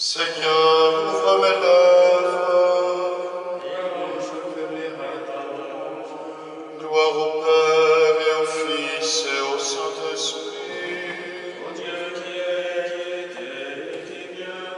Seigneur, ouvre mes lèvres. Gloire au Père et au Fils et au Saint-Esprit. Ô Dieu qui était et qui vient,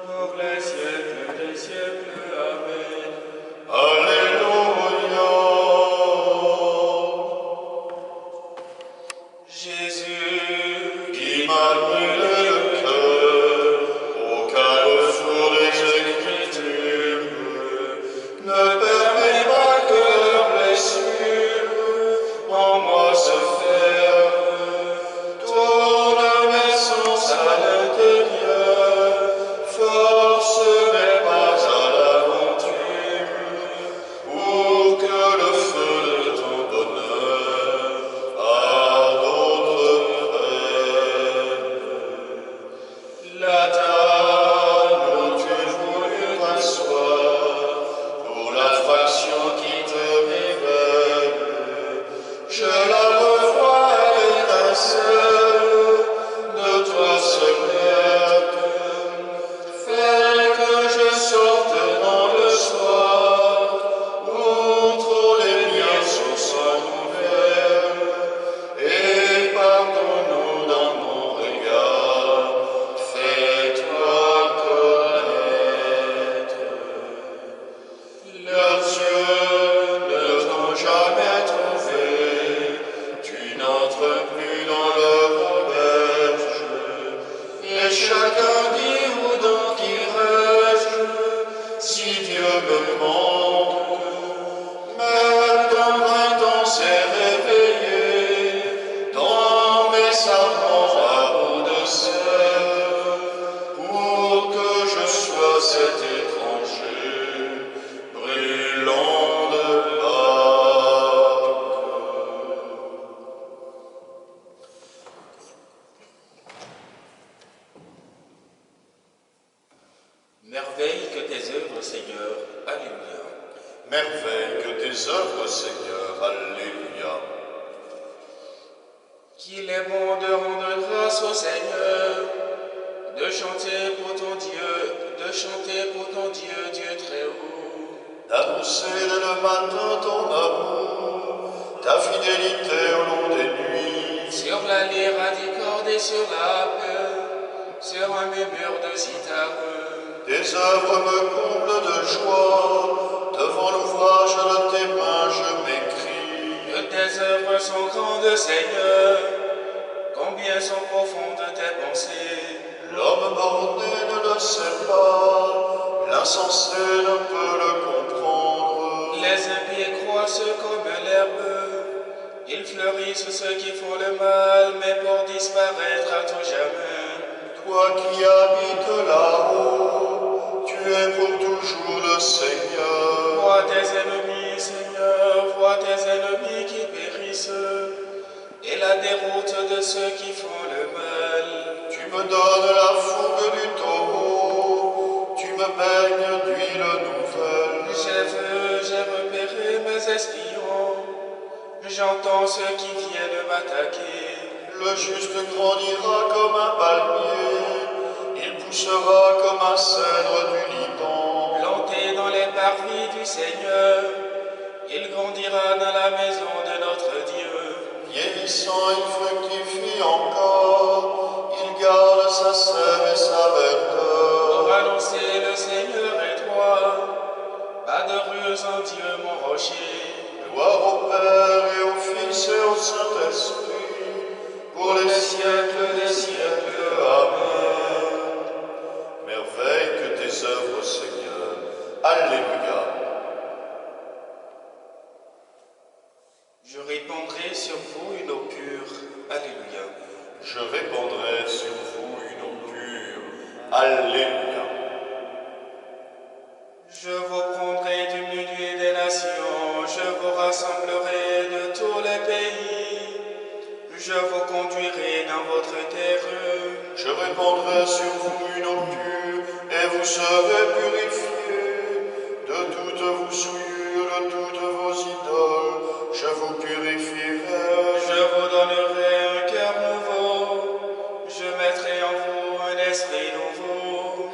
pour les siècles des siècles. Amen. Alléluia. Jésus, Qui m'a brûlé le cœur au carrefour des Écritures, ne permets pas que leurs blessures en moi se ferment. Tourne mes sens à l'intérieur, force mes pas à l'aventure, pour que le feu de ton bonheur à d'autres prenne. La table où tu voulus t'asseoir pour l'attraction qui te révèle, je la revois à l'étincelle de toi seul Maître. Fais que je sorte dans le soir, outre les miens sources nouvelles, et pardonne-nous dans mon regard, fais-toi connaître. Leurs yeux ne t'ont jamais trouvé, tu n'entres plus dans leur auberge, et chacun dit où donc irai-je, si Dieu me manque. Même ton printemps s'est réveillé, dans mes sarments à bout de sève, pour que je sois cet étranger, brûlant de Pâques. merveille que tes œuvres, Seigneur. Alléluia. Merveille que tes œuvres, Seigneur. Alléluia. Qu'il est bon de rendre grâce au Seigneur, de chanter pour ton Dieu, Dieu très haut. D'annoncer dès le matin ton amour, ta fidélité au long des nuits. Sur la lyre à dix cordes et sur la paix, sur un murmure de cithare. Tes œuvres me comblent de joie, devant l'ouvrage de tes mains je m'écrie. Que tes œuvres sont grandes, Seigneur, combien sont profondes tes pensées. L'homme borné ne le sait pas, l'insensé ne peut le comprendre. Les impies croissent comme l'herbe, ils fleurissent ceux qui font le mal, mais pour disparaître à tout jamais. Toi qui habites là-haut, tu es pour toujours le Seigneur. Vois tes ennemis, Seigneur, vois tes ennemis qui périssent, et la déroute de ceux qui font le mal. Tu me donnes la fougue du taureau, tu me baignes d'huile nouvelle. J'ai repéré mes espions, j'entends ceux qui viennent m'attaquer. Le juste grandira comme un palmier, il poussera comme un cèdre du Liban. Planté dans les parvis du Seigneur, il grandira dans la maison de notre Dieu. Vieillissant, il fructifie encore, il garde sa sève et sa verdeur. Pour annoncer le Seigneur et toi, pas de ruse en Dieu mon rocher. Gloire au Père et au Fils et au Saint-Esprit, pour les siècles des siècles. Amen. Merveille que tes œuvres, Seigneur. Alléluia. Je répandrai sur vous une eau pure. Alléluia. Je répandrai sur vous une eau pure. Alléluia. Je vous prendrai du milieu des nations, je vous rassemblerai de tous les pays, je vous conduirai dans votre terre. Je répandrai sur vous une eau pure, et vous serez purifiés de toutes vos souillures, de toutes vos idoles. Je vous purifierai. Je vous donnerai un cœur nouveau, je mettrai en vous un esprit nouveau.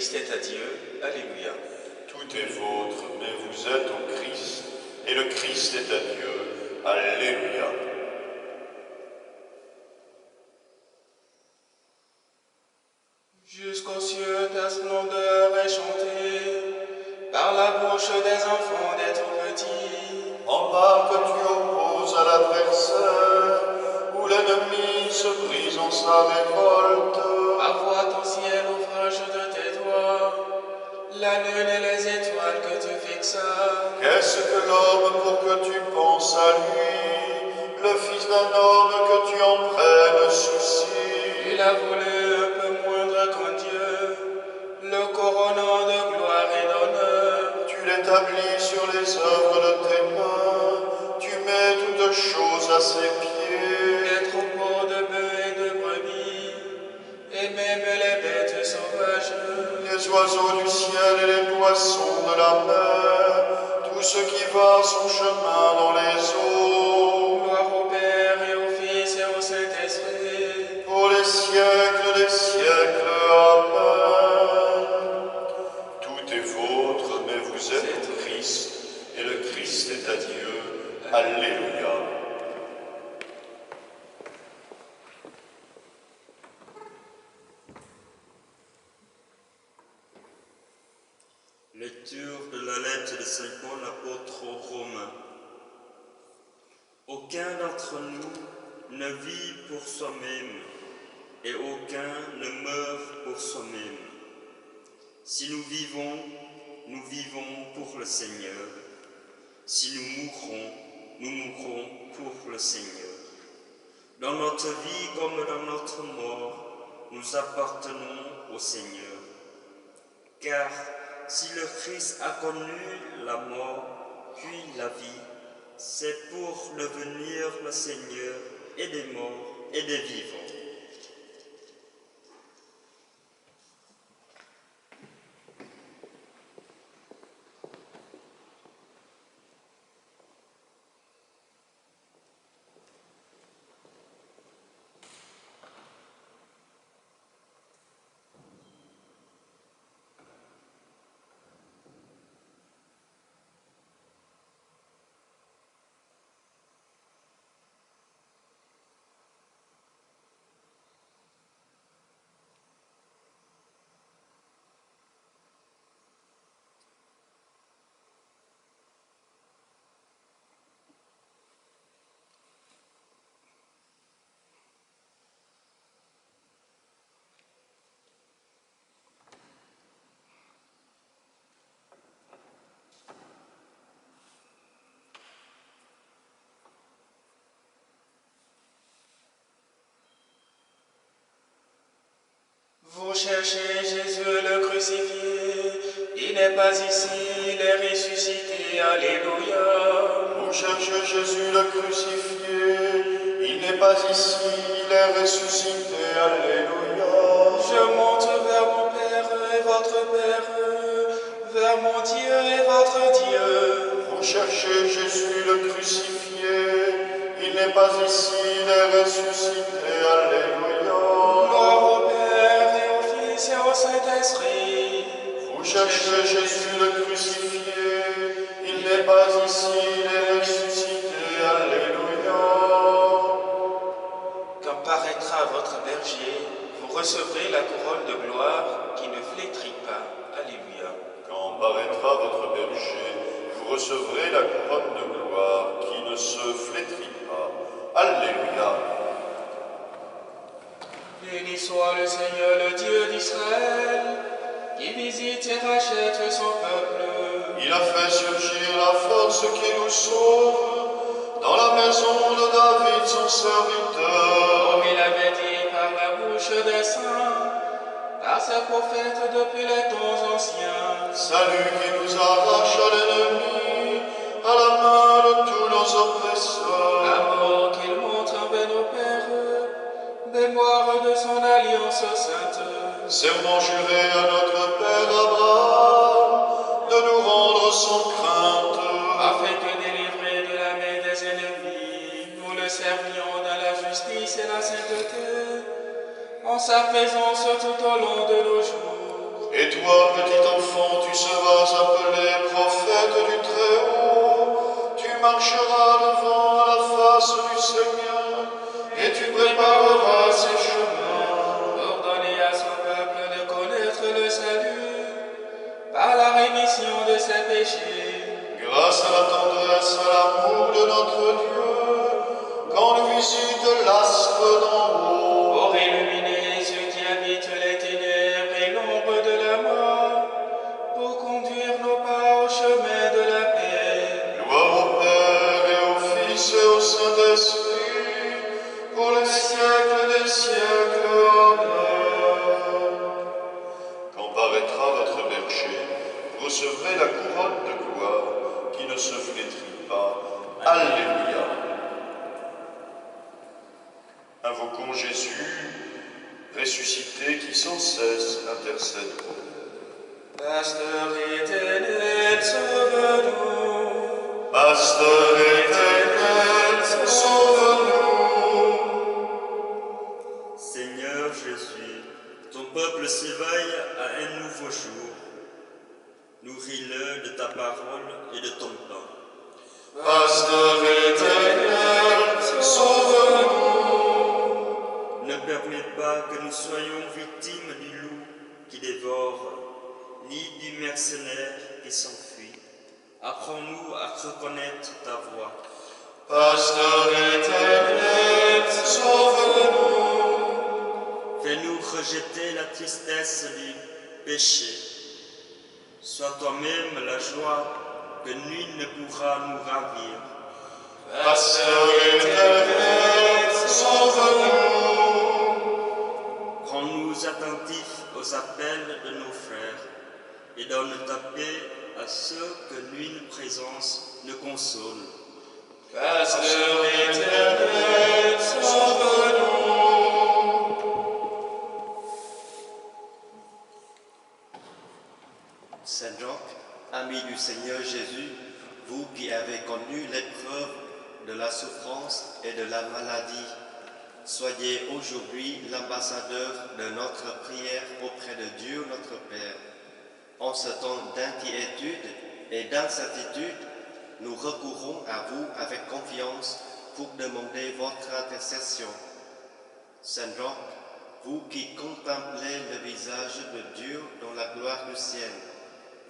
Christ est à Dieu. Alléluia. Tout est vôtre, mais vous êtes au Christ, et le Christ est à Dieu. Alléluia. Jusqu'aux cieux, ta splendeur est chantée par la bouche des enfants des tout-petits. En bas que tu opposes à l'adversaire, où l'ennemi se brise en sa révolte. Envoie ton ciel ouvrage de tes doigts, la lune et les étoiles que tu fixas. Qu'est-ce que l'homme pour que tu penses à lui, le fils d'un homme que tu en prennes souci? Il a voulu un peu moindre qu'un Dieu, le couronnant de gloire et d'honneur. Tu l'établis sur les œuvres de tes mains, tu mets toutes choses à ses pieds. Les troupeaux de bœufs et de brebis, et même les bêtes sauvages. Les oiseaux du ciel et les poissons de la mer, tout ce qui va son chemin dans les eaux. Gloire au Père et au Fils et au Saint-Esprit. Pour les siècles des siècles, Amen. Tout est vôtre, mais vous êtes au Christ, et le Christ est à Dieu. Alléluia. Lecture de la lettre de Saint Paul apôtre aux Romains. Aucun d'entre nous ne vit pour soi-même, et aucun ne meurt pour soi-même. Si nous vivons pour le Seigneur. Si nous mourrons pour le Seigneur. Dans notre vie comme dans notre mort, nous appartenons au Seigneur. Car si le Christ a connu la mort, puis la vie, c'est pour devenir le Seigneur et des morts et des vivants. Vous cherchez Jésus le crucifié, il n'est pas ici, il est ressuscité, alléluia. Vous cherchez Jésus le crucifié, il n'est pas ici, il est ressuscité, alléluia. Je monte vers mon Père et votre Père, vers mon Dieu et votre Dieu. Vous cherchez Jésus le crucifié, il n'est pas ici, il est ressuscité, alléluia. Gloire au Père et au Fils et au Saint-Esprit. Vous cherchez Jésus le crucifié, il n'est pas ici, il est ressuscité, alléluia. Quand paraîtra votre berger, vous recevrez la couronne de gloire qui ne flétrit pas. Alléluia. Quand paraîtra votre berger, vous recevrez la couronne de gloire qui ne se flétrit pas. Alléluia. Béni soit le Seigneur, le Dieu d'Israël, qui visite et rachète son peuple. Il a fait surgir la force qui nous sauve dans la maison de David, son serviteur. Comme il avait dit par la bouche des saints, par ses prophètes depuis les temps anciens. Salut qui nous arrache à l'ennemi, à la main de tous nos oppresseurs. Amour qu'il montre envers nos pères, mémoire de son alliance sainte. Serment juré à notre Père Abraham de nous rendre sans crainte, Afin que délivrés de la main des ennemis, nous le servions dans la justice et la sainteté, en sa présence tout au long de nos jours. Et toi, petit enfant, tu seras appelé prophète du Très-Haut. Tu marcheras devant la face du Seigneur, et tu prépareras ses chemins. Pour donner à son peuple de connaître le salut par la rémission de ses péchés. Grâce à la tendresse, à l'amour de notre Dieu, quand nous visite l'astre d'en haut. Pour illuminer ceux qui habitent les ténèbres et l'ombre de la mort, pour conduire nos pas au chemin de la paix. Gloire au Père et au Fils et au Saint-Esprit, pour les siècles des siècles. Amen. Quand paraîtra votre berger, vous recevrez la couronne de gloire qui ne se flétrit pas. Alléluia. Invoquons Jésus, ressuscité, qui sans cesse intercède pour nous. Pasteur éternel, sauve-nous. Pasteur éternel, sauve-nous. Seigneur Jésus, ton peuple s'éveille à un nouveau jour. Nourris-le de ta parole et de ton pain. Pasteur éternel, sauve-nous. Ne permets pas que nous soyons victimes du loup qui dévore, ni du mercenaire qui s'enfuit. Apprends-nous à reconnaître ta voix. Pasteur éternel, sauve-nous. Fais-nous rejeter la tristesse du péché. Sois toi-même la joie que nul ne pourra nous ravir. Pasteur éternel, sauve-nous. Rends-nous attentifs aux appels de nos frères et donne ta paix à ceux que nulle présence ne console. Pasteur éternel, sauve-nous. Saint Jean, ami du Seigneur Jésus, vous qui avez connu l'épreuve de la souffrance et de la maladie, soyez aujourd'hui l'ambassadeur de notre prière auprès de Dieu notre Père. En ce temps d'inquiétude et d'incertitude, nous recourons à vous avec confiance pour demander votre intercession. Saint Jean, vous qui contemplez le visage de Dieu dans la gloire du ciel,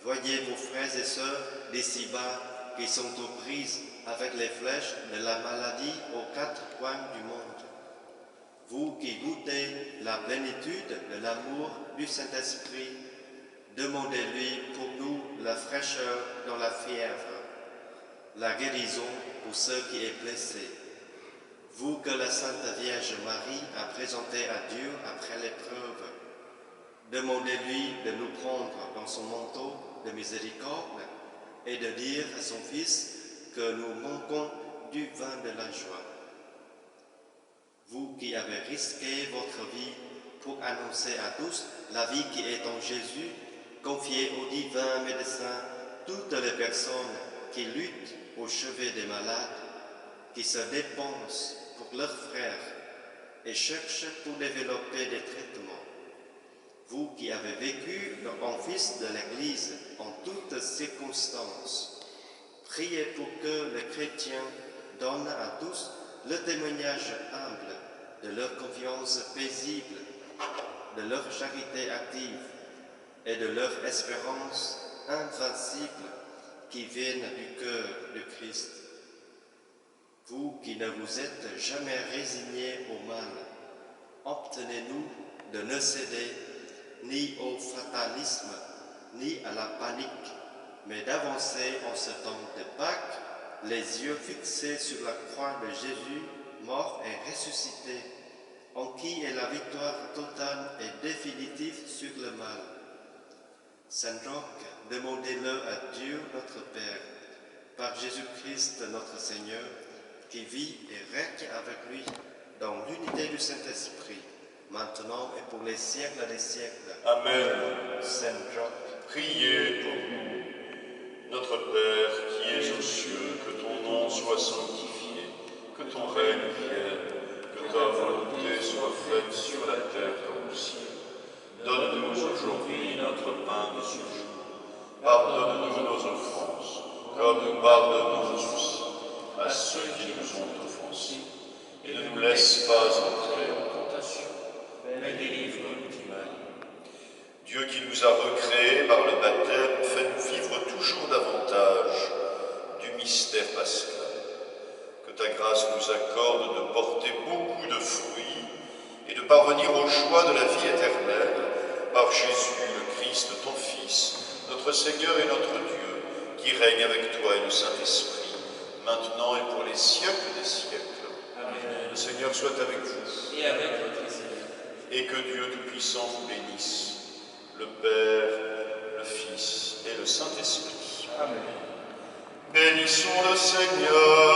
voyez vos frères et sœurs d'ici-bas qui sont aux prises avec les flèches de la maladie aux quatre coins du monde. Vous qui goûtez la plénitude de l'amour du Saint-Esprit, demandez-lui pour nous la fraîcheur dans la fièvre, la guérison pour ceux qui est blessé. Vous que la Sainte Vierge Marie a présenté à Dieu après l'épreuve, demandez-lui de nous prendre dans son manteau de miséricorde et de dire à son Fils que nous manquons du vin de la joie. Vous qui avez risqué votre vie pour annoncer à tous la vie qui est en Jésus, confiez au divin médecin toutes les personnes qui luttent au chevet des malades, qui se dépensent pour leurs frères et cherchent pour développer des traitements. Vous qui avez vécu en fils de l'Église en toutes circonstances, priez pour que les chrétiens donnent à tous le témoignage humble de leur confiance paisible, de leur charité active et de leur espérance invincible qui viennent du cœur de Christ. Vous qui ne vous êtes jamais résignés au mal, obtenez-nous de ne céder ni au fatalisme, ni à la panique, mais d'avancer en ce temps de Pâques, les yeux fixés sur la croix de Jésus, mort et ressuscité, en qui est la victoire totale et définitive sur le mal. Saint Jacques, demandez-le à Dieu notre Père, par Jésus-Christ notre Seigneur, qui vit et règne avec lui dans l'unité du Saint-Esprit, maintenant et pour les siècles des siècles. Amen. Saint Jacques, Priez pour nous. Notre Père qui es aux cieux, que ton nom soit sanctifié, que ton règne vienne, que ta volonté soit faite sur la terre comme au ciel. Donne-nous aujourd'hui notre pain de ce jour. Pardonne-nous nos offenses, comme nous pardonnons aussi à ceux qui nous ont offensés. Et ne nous laisse pas entrer en tentation, mais délivre-nous du mal. Dieu qui nous a recréés par le baptême, fais-nous vivre toujours davantage du mystère pascal. Que ta grâce nous accorde de porter beaucoup de fruits et de parvenir aux joies de la vie éternelle par Jésus, le Christ, ton Fils, notre Seigneur et notre Dieu, qui règne avec toi et le Saint-Esprit, maintenant et pour les siècles des siècles. Amen. Le Seigneur soit avec vous. Et avec votre esprit. Et que Dieu Tout-Puissant vous bénisse, le Père, le Fils et le Saint-Esprit. Amen. Bénissons le Seigneur.